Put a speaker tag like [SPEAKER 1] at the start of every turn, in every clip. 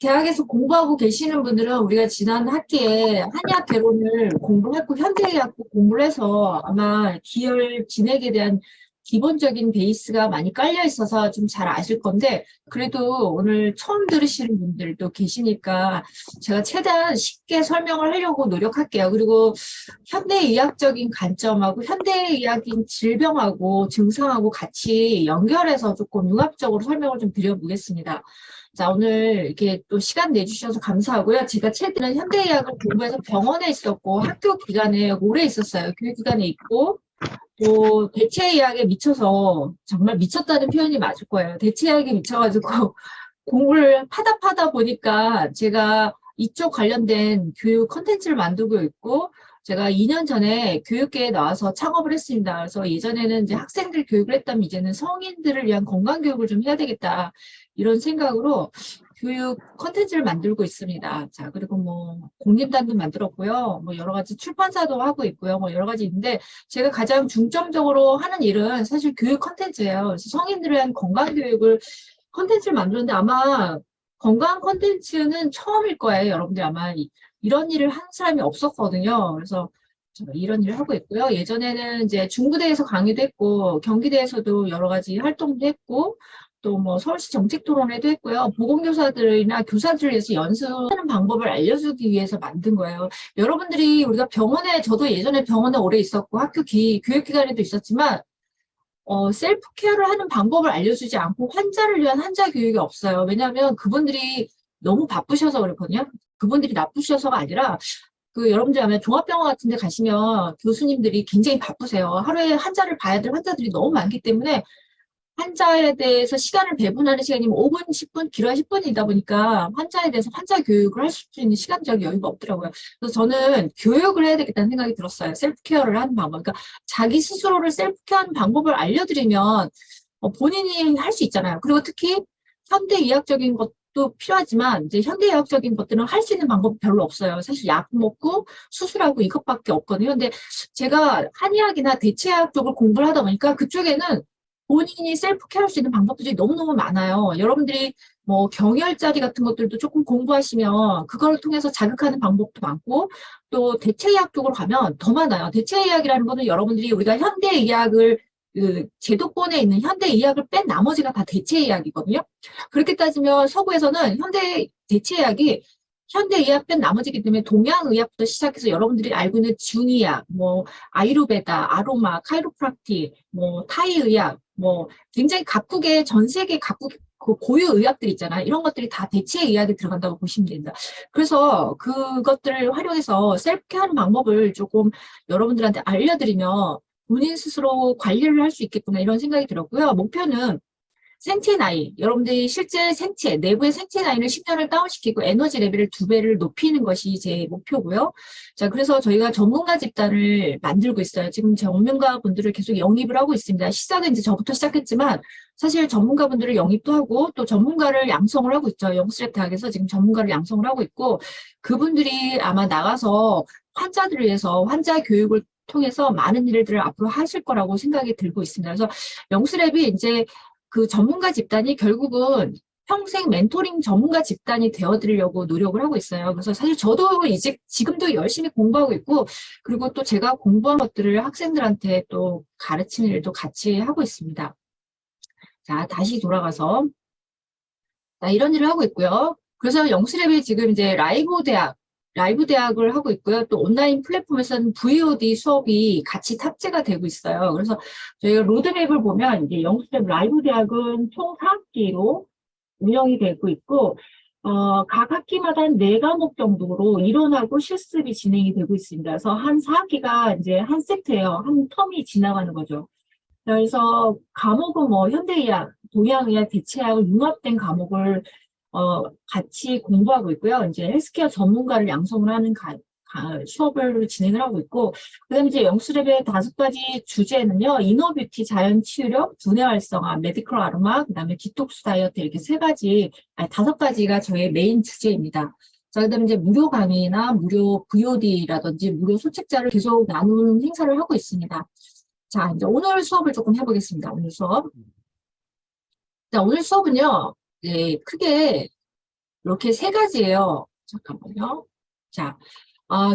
[SPEAKER 1] 대학에서 공부하고 계시는 분들은 우리가 지난 학기에 한의학 개론을 공부했고 현대의학도 공부를 해서 아마 기혈 진액에 대한 기본적인 베이스가 많이 깔려 있어서 좀 잘 아실 건데 그래도 오늘 처음 들으시는 분들도 계시니까 제가 최대한 쉽게 설명을 하려고 노력할게요. 그리고 현대의학적인 관점하고 현대의학인 질병하고 증상하고 같이 연결해서 조금 융합적으로 설명을 좀 드려보겠습니다. 자, 오늘 이렇게 또 시간 내주셔서 감사하고요. 제가 최근에 현대의학을 공부해서 병원에 있었고 학교 기간에 오래 있었어요. 교육기간에 있고 또 대체의학에 미쳐서 정말 미쳤다는 표현이 맞을 거예요. 대체의학에 미쳐가지고 공부를 파다 보니까 제가 이쪽 관련된 교육 컨텐츠를 만들고 있고 제가 2년 전에 교육계에 나와서 창업을 했습니다. 그래서 예전에는 이제 학생들 교육을 했다면 이제는 성인들을 위한 건강 교육을 좀 해야 되겠다. 이런 생각으로 교육 컨텐츠를 만들고 있습니다. 자, 그리고 뭐 공인단도 만들었고요. 뭐 여러 가지 출판사도 하고 있고요. 뭐 여러 가지 있는데 제가 가장 중점적으로 하는 일은 사실 교육 컨텐츠예요. 그래서 성인들을 위한 건강 교육을 컨텐츠를 만들었는데 아마 건강 컨텐츠는 처음일 거예요. 여러분들 아마 이런 일을 하는 사람이 없었거든요. 그래서 제가 이런 일을 하고 있고요. 예전에는 이제 중부대에서 강의도 했고 경기대에서도 여러 가지 활동도 했고 또 뭐 서울시 정책토론회도 했고요. 보건교사들이나 교사들을 위해서 연수하는 방법을 알려주기 위해서 만든 거예요. 여러분들이 우리가 병원에 저도 예전에 병원에 오래 있었고 교육기관에도 있었지만 셀프 케어를 하는 방법을 알려주지 않고 환자를 위한 환자 교육이 없어요. 왜냐하면 그분들이 너무 바쁘셔서 그렇거든요. 그분들이 나쁘셔서가 아니라 여러분들 아마 종합병원 같은 데 가시면 교수님들이 굉장히 바쁘세요. 하루에 환자를 봐야 될 환자들이 너무 많기 때문에 환자에 대해서 시간을 배분하는 시간이 5분, 10분, 길어야 10분이다 보니까 환자에 대해서 환자 교육을 할 수 있는 시간적 여유가 없더라고요. 그래서 저는 교육을 해야 되겠다는 생각이 들었어요. 셀프 케어를 하는 방법. 그러니까 자기 스스로를 셀프 케어하는 방법을 알려드리면 본인이 할 수 있잖아요. 그리고 특히 현대의학적인 것도 필요하지만 이제 현대의학적인 것들은 할 수 있는 방법이 별로 없어요. 사실 약 먹고 수술하고 이것밖에 없거든요. 근데 제가 한의학이나 대체의학 쪽을 공부를 하다 보니까 그쪽에는 본인이 셀프 케어할 수 있는 방법들이 너무너무 많아요. 여러분들이 뭐 경혈자리 같은 것들도 조금 공부하시면 그걸 통해서 자극하는 방법도 많고 또 대체의학 쪽으로 가면 더 많아요. 대체의학이라는 거는 여러분들이 우리가 현대의학을 제도권에 있는 현대의학을 뺀 나머지가 다 대체의학이거든요. 그렇게 따지면 서구에서는 대체의학이 현대의학 뺀 나머지기 때문에 동양의학부터 시작해서 여러분들이 알고 있는 중의학, 뭐 아유르베다, 아로마, 카이로프락틱, 뭐 타이의학, 뭐 굉장히 각국의 전 세계 각국 그 고유 의학들 있잖아요. 이런 것들이 다 대체의학에 들어간다고 보시면 됩니다. 그래서 그것들을 활용해서 셀프케어하는 방법을 조금 여러분들한테 알려드리면 본인 스스로 관리를 할 수 있겠구나 이런 생각이 들었고요. 목표는 생체 나이, 여러분들이 실제 생체, 내부의 생체 나이를 10년을 다운시키고 에너지 레벨을 2배를 높이는 것이 제 목표고요. 자, 그래서 저희가 전문가 집단을 만들고 있어요. 지금 전문가 분들을 계속 영입을 하고 있습니다. 시작은 이제 저부터 시작했지만 사실 전문가 분들을 영입도 하고 또 전문가를 양성을 하고 있죠. 영수랩 대학에서 지금 전문가를 양성을 하고 있고 그분들이 아마 나가서 환자들을 위해서 환자 교육을 통해서 많은 일들을 앞으로 하실 거라고 생각이 들고 있습니다. 그래서 영수랩이 이제 그 전문가 집단이 결국은 평생 멘토링 전문가 집단이 되어드리려고 노력을 하고 있어요. 그래서 사실 저도 이제 지금도 열심히 공부하고 있고 그리고 또 제가 공부한 것들을 학생들한테 또 가르치는 일도 같이 하고 있습니다. 자, 다시 돌아가서 자, 이런 일을 하고 있고요. 그래서 영수랩이 지금 이제 라이브 대학을 하고 있고요. 또 온라인 플랫폼에서는 VOD 수업이 같이 탑재가 되고 있어요. 그래서 저희가 로드맵을 보면 이제 영수랩 라이브 대학은 총 4학기로 운영이 되고 있고, 각 학기마다 한 4과목 정도로 이론하고 실습이 진행이 되고 있습니다. 그래서 한 4학기가 이제 한 세트예요. 한 텀이 지나가는 거죠. 그래서 과목은 뭐 현대의학, 동양의학, 대체의학을 융합된 과목을 같이 공부하고 있고요. 이제 헬스케어 전문가를 양성을 하는 수업을 진행을 하고 있고, 그다음에 이제 영수랩의 5가지 주제는요, 이너뷰티, 자연치유력, 두뇌 활성화, 메디컬 아로마, 그다음에 디톡스 다이어트 이렇게 5가지가 저의 메인 주제입니다. 자, 그다음에 이제 무료 강의나 무료 VOD라든지 무료 소책자를 계속 나누는 행사를 하고 있습니다. 자, 이제 오늘 수업을 조금 해보겠습니다. 오늘 수업. 자, 오늘 수업은요, 크게 이렇게 세 가지예요. 잠깐만요. 자,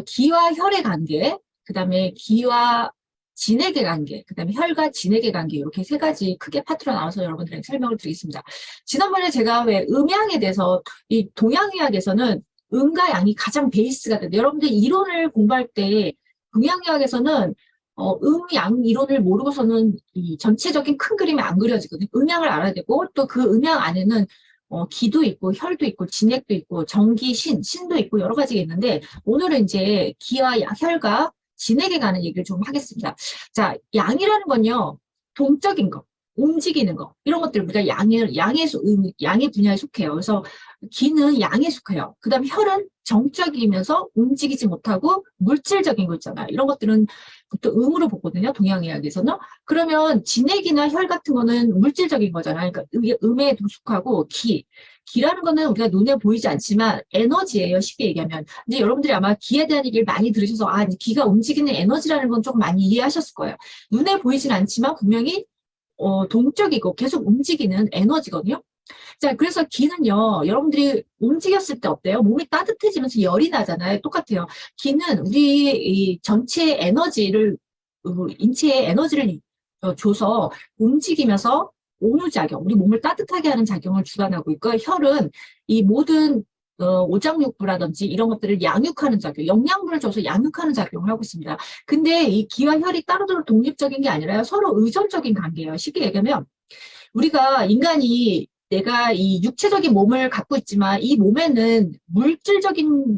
[SPEAKER 1] 기와 혈의 관계, 그 다음에 기와 진액의 관계, 그 다음에 혈과 진액의 관계, 이렇게 세 가지 크게 파트로 나눠서 여러분들에게 설명을 드리겠습니다. 지난번에 제가 왜 음양에 대해서, 이 동양의학에서는 음과 양이 가장 베이스가 된다. 여러분들 이론을 공부할 때 동양의학에서는 양 이론을 모르고서는 이 전체적인 큰 그림이 안 그려지거든요. 음양을 알아야 되고 또 그 음양 안에는 기도 있고 혈도 있고 진액도 있고 정기, 신도 있고 여러 가지가 있는데 오늘은 이제 기와 혈과 진액에 관한 얘기를 좀 하겠습니다. 자, 양이라는 건요, 동적인 거, 움직이는 거, 이런 것들 우리가 양의 분야에 속해요. 그래서 기는 양에 속해요. 그 다음에 혈은 정적이면서 움직이지 못하고 물질적인 거 있잖아요. 이런 것들은 보통 음으로 보거든요. 동양의학에서는. 그러면 진액이나 혈 같은 거는 물질적인 거잖아요. 그러니까 이게 음에 속하고 기라는 거는 우리가 눈에 보이지 않지만 에너지예요. 쉽게 얘기하면. 근데 여러분들이 아마 기에 대한 얘기를 많이 들으셔서 기가 움직이는 에너지라는 건 조금 많이 이해하셨을 거예요. 눈에 보이진 않지만 분명히 동적이고 계속 움직이는 에너지거든요. 자, 그래서 기는요, 여러분들이 움직였을 때 어때요? 몸이 따뜻해지면서 열이 나잖아요. 똑같아요. 기는 우리 이 전체 에너지를, 인체에 에너지를 줘서 움직이면서 온유작용, 우리 몸을 따뜻하게 하는 작용을 주관하고 있고, 혈은 이 모든 오장육부라든지 이런 것들을 양육하는 작용, 영양분을 줘서 양육하는 작용을 하고 있습니다. 근데 이 기와 혈이 따로따로 독립적인 게 아니라 서로 의존적인 관계예요. 쉽게 얘기하면 우리가 인간이 내가 이 육체적인 몸을 갖고 있지만 이 몸에는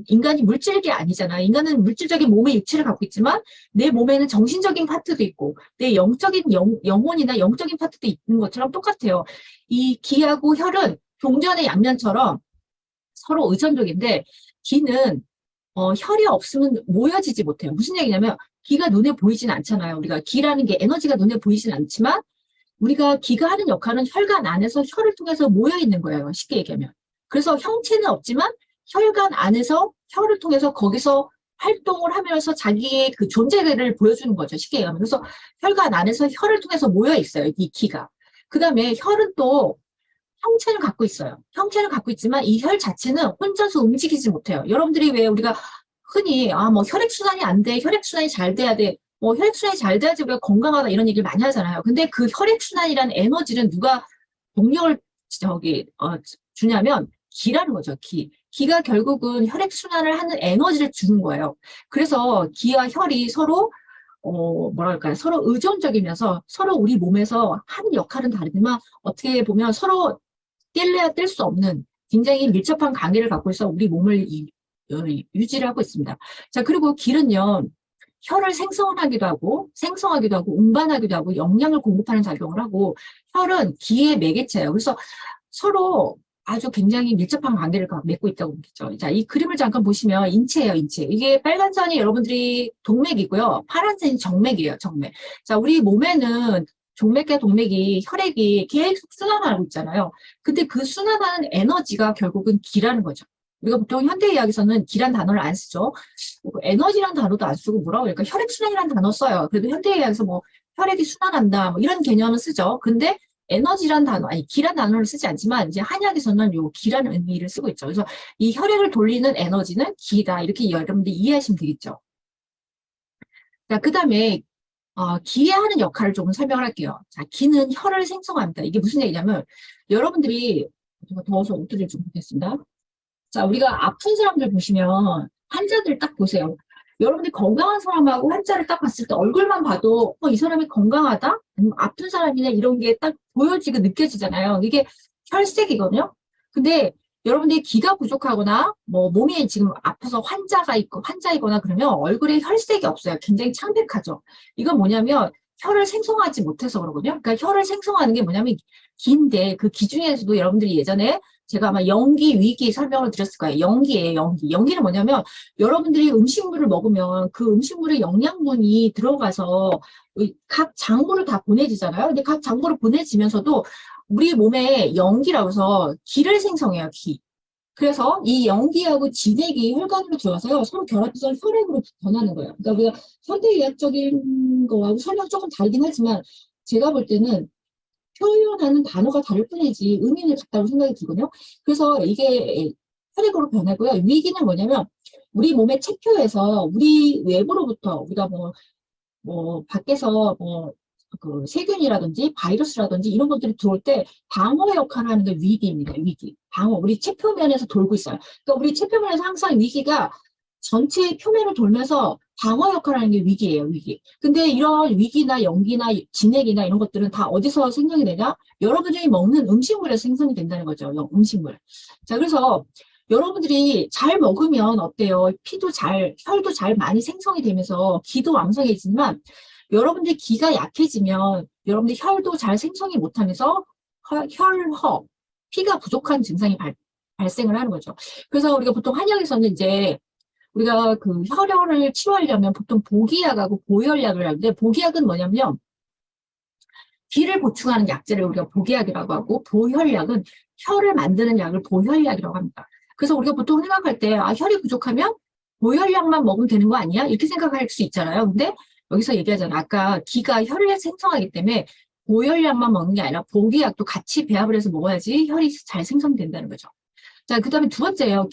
[SPEAKER 1] 인간이 물질이 아니잖아. 인간은 물질적인 몸의 육체를 갖고 있지만 내 몸에는 정신적인 파트도 있고 내 영적인 영혼이나 영적인 파트도 있는 것처럼 똑같아요. 이 기하고 혈은 동전의 양면처럼 서로 의존적인데 기는 혈이 없으면 모여지지 못해요. 무슨 얘기냐면 기가 눈에 보이진 않잖아요. 우리가 기라는 게 에너지가 눈에 보이진 않지만 우리가 기가 하는 역할은 혈관 안에서 혈을 통해서 모여 있는 거예요. 쉽게 얘기하면. 그래서 형체는 없지만 혈관 안에서 혈을 통해서 거기서 활동을 하면서 자기의 그 존재를 보여주는 거죠. 쉽게 얘기하면. 그래서 혈관 안에서 혈을 통해서 모여 있어요. 이 기가. 그 다음에 혈은 또 형체를 갖고 있어요. 형체를 갖고 있지만 이 혈 자체는 혼자서 움직이지 못해요. 여러분들이 왜 우리가 흔히 뭐 혈액순환이 안 돼, 혈액순환이 잘 돼야 돼, 뭐 혈액순환이 잘 돼야지 우리가 건강하다 이런 얘기를 많이 하잖아요. 근데 그 혈액순환이라는 에너지는 누가 동력을 주냐면 기라는 거죠. 기가 결국은 혈액순환을 하는 에너지를 주는 거예요. 그래서 기와 혈이 서로 뭐랄까요, 서로 의존적이면서 서로 우리 몸에서 하는 역할은 다르지만 어떻게 보면 서로 뗄래야 뗄 수 없는 굉장히 밀접한 관계를 갖고 있어 우리 몸을 유지를 하고 있습니다. 자, 그리고 기는요, 혈을 생성하기도 하고, 운반하기도 하고, 영양을 공급하는 작용을 하고, 혈은 기의 매개체예요. 그래서 서로 아주 굉장히 밀접한 관계를 맺고 있다고 보겠죠. 자, 이 그림을 잠깐 보시면 인체예요, 인체. 이게 빨간 선이 여러분들이 동맥이고요. 파란 선이 정맥이에요, 정맥. 자, 우리 몸에는 종맥과 동맥이, 혈액이 계속 순환하고 있잖아요. 근데 그 순환하는 에너지가 결국은 기라는 거죠. 우리가 보통 현대의학에서는 기란 단어를 안 쓰죠. 에너지란 단어도 안 쓰고 뭐라고 할까? 혈액순환이라는 단어 써요. 그래도 현대의학에서 뭐 혈액이 순환한다, 뭐 이런 개념을 쓰죠. 근데 에너지란 단어, 기란 단어를 쓰지 않지만 이제 한의학에서는 요 기라는 의미를 쓰고 있죠. 그래서 이 혈액을 돌리는 에너지는 기다. 이렇게 여러분들이 이해하시면 되겠죠. 자, 그 다음에 기에 하는 역할을 조금 설명을 할게요. 자, 기는 혈을 생성합니다. 이게 무슨 얘기냐면 여러분들이 제가 더워서 옷들을 좀 보겠습니다. 자, 우리가 아픈 사람들 보시면 환자들 딱 보세요. 여러분들이 건강한 사람하고 환자를 딱 봤을 때 얼굴만 봐도 이 사람이 건강하다? 아니면 아픈 사람이나 이런 게 딱 보여지고 느껴지잖아요. 이게 혈색이거든요. 근데 여러분들이 기가 부족하거나 뭐 몸이 지금 아파서 환자이거나 그러면 얼굴에 혈색이 없어요. 굉장히 창백하죠. 이건 뭐냐면 혈을 생성하지 못해서 그러거든요. 그러니까 혈을 생성하는 게 뭐냐면 기인데 그 기 중에서도 여러분들이 예전에 제가 아마 연기, 위기 설명을 드렸을 거예요. 연기예요, 연기. 연기는 뭐냐면 여러분들이 음식물을 먹으면 그 음식물에 영양분이 들어가서 각 장부를 다 보내지잖아요. 근데 각 장부를 보내지면서도 우리 몸에 연기라고 해서 기를 생성해요, 기. 그래서 이 연기하고 진액이 혈관으로 들어가서요, 서로 결합해서 혈액으로 변하는 거예요. 그러니까 우리가 현대의학적인 거하고 설명 조금 다르긴 하지만 제가 볼 때는 표현하는 단어가 다를 뿐이지 의미는 같다고 생각이 들거든요. 그래서 이게 혈액으로 변하고요. 위기는 뭐냐면 우리 몸의 체표에서 우리 외부로부터 우리가 밖에서 그 세균이라든지 바이러스라든지 이런 것들이 들어올 때 방어 역할을 하는 게 위기입니다. 위기. 방어. 우리 체표면에서 돌고 있어요. 그러니까 우리 체표면에서 항상 위기가 전체 표면을 돌면서 방어 역할을 하는 게 위기예요. 위기. 근데 이런 위기나 연기나 진액이나 이런 것들은 다 어디서 생성이 되냐? 여러분들이 먹는 음식물에서 생성이 된다는 거죠. 음식물. 자, 그래서 여러분들이 잘 먹으면 어때요? 피도 잘, 혈도 잘 많이 생성이 되면서 기도 왕성해지지만 여러분들 기가 약해지면 여러분들 혈도 잘 생성이 못하면서 혈허, 피가 부족한 증상이 발생을 하는 거죠. 그래서 우리가 보통 한약에서는 이제 우리가 그 혈혈을 치료하려면 보통 보기약하고 보혈약을 하는데 보기약은 뭐냐면 기를 보충하는 약재를 우리가 보기약이라고 하고 보혈약은 혈을 만드는 약을 보혈약이라고 합니다. 그래서 우리가 보통 생각할 때 혈이 부족하면 보혈약만 먹으면 되는 거 아니야? 이렇게 생각할 수 있잖아요. 근데 여기서 얘기하잖아. 아까 기가 혈을 생성하기 때문에 보혈약만 먹는 게 아니라 보기약도 같이 배합을 해서 먹어야지 혈이 잘 생성된다는 거죠. 자, 그 다음에 두 번째예요.